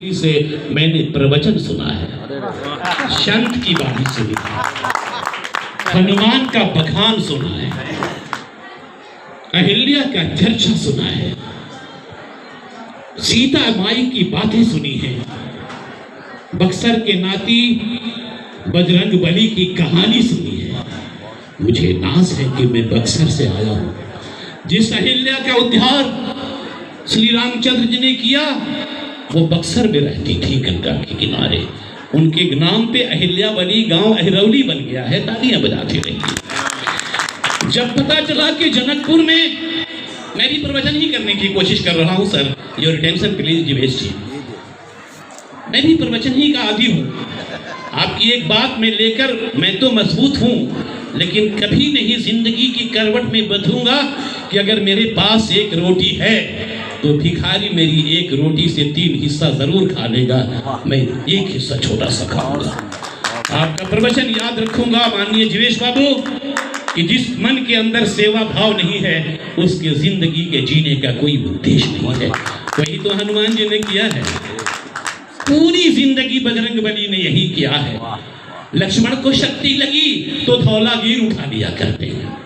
से मैंने प्रवचन सुना है, संत की वाणी सुनी, हनुमान का बखान सुना है, अहिल्या का चर्चा सुना है, सीता माई की बातें सुनी है, बक्सर के नाती बजरंग बली की कहानी सुनी है। मुझे नाज है कि मैं बक्सर से आया हूं। जिस अहिल्या का उद्धार श्री रामचंद्र जी ने किया वो बक्सर में रहती थी, गंगा के किनारे। उनके नाम पे अहिल्या बली गांव अहिरौली बन गया है, तालियां बजाते रहिए। जब पता चला कि जनकपुर में, मैं भी प्रवचन ही करने की कोशिश कर रहा हूं sir, your attention please Jeevesh ji, मैं भी प्रवचन ही का आदी हूं। आपकी एक बात में लेकर मैं तो मजबूत हूं, लेकिन कभी नहीं जिंदगी की करवट में बंधूंगा कि अगर मेरे पास एक रोटी है तो भिखारी मेरी एक रोटी से 3 हिस्सा जरूर खा लेगा, मैं एक हिस्सा छोटा सा खाऊंगा। आपका प्रवचन याद रखूंगा माननीय जीवेश बाबू, कि जिस मन के अंदर सेवा भाव नहीं है उसके जिंदगी के जीने का कोई उद्देश्य नहीं है। वही तो हनुमान जी ने किया है, पूरी जिंदगी बजरंग बली ने यही किया है। लक्ष्मण को शक्ति लगी तो धौलागीर उठा लिया करते हैं,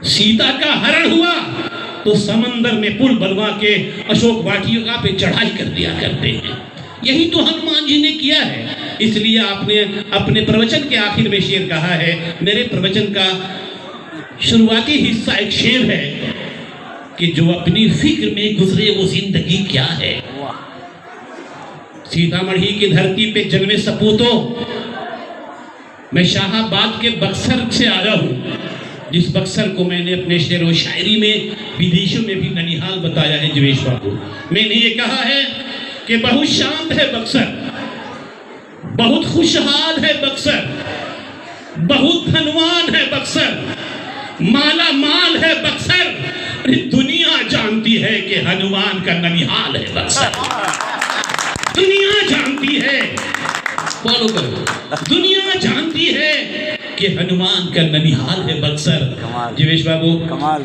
सीता का हरण हुआ तो समंदर में पुल बनवा के अशोक वाटिका पे चढ़ाई कर दिया करते हैं। यही तो हनुमान जी ने किया है। इसलिए आपने अपने प्रवचन के आखिर में शेर कहा है। मेरे प्रवचन का शुरुआती हिस्सा एक शेर है कि जो अपनी फिक्र में गुजरे वो जिंदगी क्या है। सीतामढ़ी की धरती पे जन्मे सपूतों, मैं शाहाबाद के बक्सर से आया हूं, जिस बक्सर को मैंने अपने शेर व शायरी में विदेशों में भी ननिहाल बताया है जीवेश बाबू। मैंने ये कहा है कि बहुत शांत है बक्सर, बहुत खुशहाल है बक्सर, बहुत धनवान है बक्सर, माला माल है बक्सर। दुनिया जानती है कि हनुमान का ननिहाल है बक्सर। दुनिया जानती है, फॉलो करो, दुनिया जानती है कि हनुमान का ननिहाल है बक्सर। जीवेश बाबू,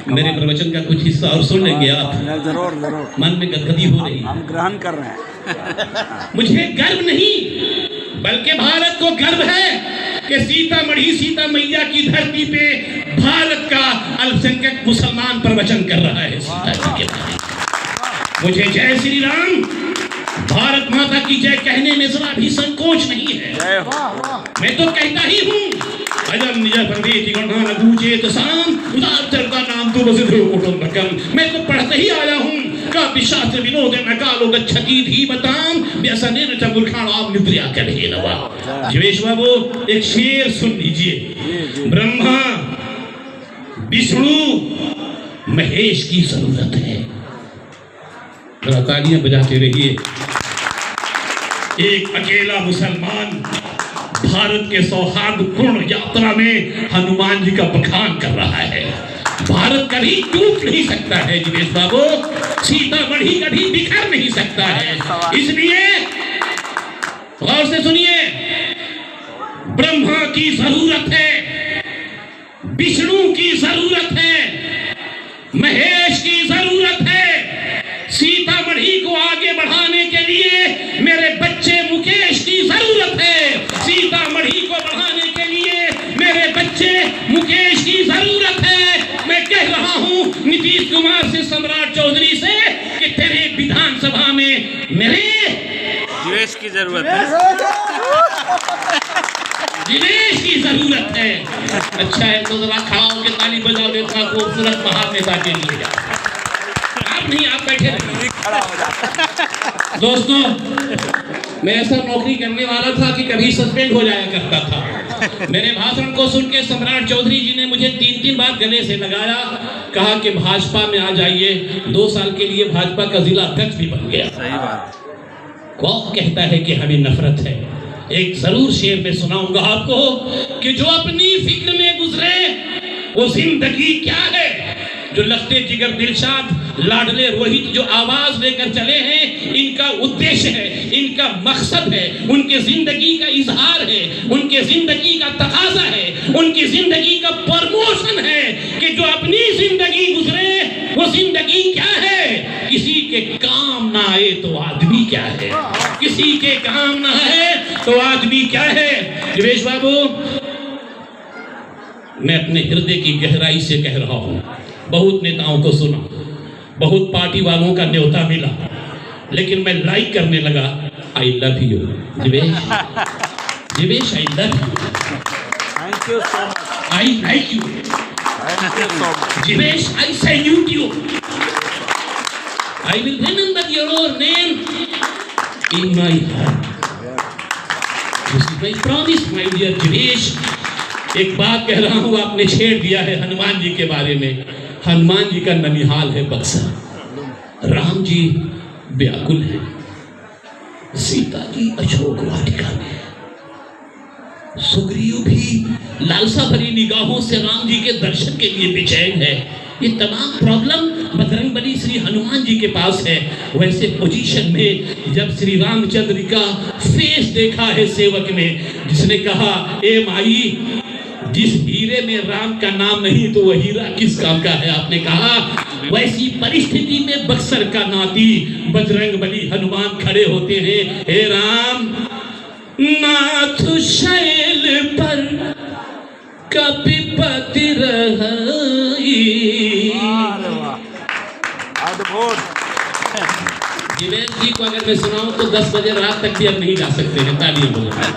मेरे प्रवचन का कुछ हिस्सा और सुन लेंगे आप? जरूर जरूर। मन में गदगदी हो रही, हम ग्रहण कर रहे हैं। मुझे गर्व नहीं बल्कि भारत को गर्व है कि सीतामढ़ी, सीता मैया की धरती पे भारत का अल्पसंख्यक मुसलमान प्रवचन कर रहा है सीता जी के बारे में। मुझे जय श्री राम, भारत माता की जय कहने में जरा भी संकोच नहीं है। मैं तो कहता ही हूँ, अजम निज पंडित गणना नगूचे तसाम उदार चरता नाम तो बस धो कुटुंबकम। मैं तो पढ़ते ही आया हूँ का विशास्त्र विनोद न कालो गच्छति धीमताम व्यसनेन च मूर्खाणाम निद्रया कलहे नवा। जीवेश बाबू, एक शेर सुन लीजिए। ब्रह्मा विष्णु महेश की जरूरत है। जरा तालियां बजाते रहिए। एक अकेला मुसलमान भारत के सौहार्दपूर्ण यात्रा में हनुमान जी का बखान कर रहा है। भारत कभी टूट नहीं सकता है जीवेश बाबू, सीतामढ़ी कभी बिखर नहीं सकता है। इसलिए गौर से सुनिए, ब्रह्मा की जरूरत है, विष्णु की जरूरत है, महेश की जरूरत है। सीतामढ़ी को आगे बढ़ाने के लिए मेरे बच्चे मुकेश की जरूरत है। सीतामढ़ी को बढ़ाने के लिए मेरे बच्चे मुकेश की जरूरत है। मैं कह रहा हूं नीतीश कुमार से, सम्राट चौधरी से, कि तेरे विधानसभा में मेरे जीवेश की जरूरत है, जीवेश की जरूरत है। अच्छा है तो जरा खड़ा होकर ताली बजाओ देता खूबसूरत महान नेता के लिए। आप नहीं, आप बैठे रहिए। दोस्तों, मैं ऐसा नौकरी करने वाला था कि कभी सस्पेंड हो जाया करता था। मेरे भाषण को सुन के सम्राट चौधरी जी ने मुझे 3 बार गले से लगाया, कहा कि भाजपा में आ जाइए। 2 साल के लिए भाजपा का जिला अध्यक्ष भी बन गया। सही बात। कौन कहता है कि हमें नफरत है? एक जरूर शेर में सुनाऊंगा आपको कि जो अपनी फिक्र में गुजरे वो जिंदगी क्या है। जो लखते जिगर दिलशाद लाडले रोहित जो आवाज लेकर चले हैं, इनका उद्देश्य है, इनका मकसद है, उनके जिंदगी का इजहार है, उनके जिंदगी का तकाजा है, उनकी जिंदगी का प्रमोशन है कि जो अपनी जिंदगी गुजरे वो जिंदगी क्या है, किसी के काम ना आए तो आदमी क्या है, किसी के काम न है तो आदमी क्या है। जीवेश बाबू, मैं अपने हृदय की गहराई से कह रहा हूं, बहुत नेताओं को सुना, बहुत पार्टी वालों का न्योता मिला, लेकिन मैं लाइक करने लगा, I love you Jeevesh, Jeevesh I love you, thank you so much, I like you, thank you so much. Jeevesh I salute you, I will remember your name in my heart, this is my promise my dear Jeevesh. एक बात कह रहा हूं, आपने छेड़ दिया है हनुमान जी के बारे में। हनुमान जी का ननिहाल है बक्सर, राम जी व्याकुल है, सीता जी अशोक वाटिका में, सुग्रीव भी लालसा भरी निगाहों से राम जी के दर्शन के लिए बेचैन है। ये तमाम प्रॉब्लम बजरंगबली श्री हनुमान जी के पास है। वैसे पोजीशन में जब श्री रामचंद्र का फेस देखा है सेवक ने, जिसने कहा ए माई, जिस हीरे में राम का नाम नहीं तो वह हीरा किस काम का है, आपने कहा वैसी परिस्थिति में बक्सर का नाती बजरंगबली हनुमान खड़े होते हैं। हे राम, नाथ शैल पर कपिपति रही। अरे वाह, अद्भुत। जीवेश जी को अगर मैं सुनाऊं तो 10 बजे रात तक भी अब नहीं जा सकते हैं, तालियां बजाएं।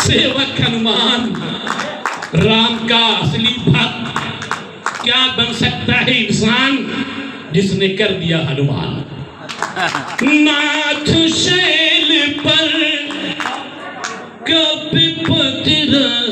सेवक हनुमान, राम का असली भक्त, क्या बन सकता है इंसान जिसने कर दिया हनुमान। नाथ शैल पर कपिपति रही।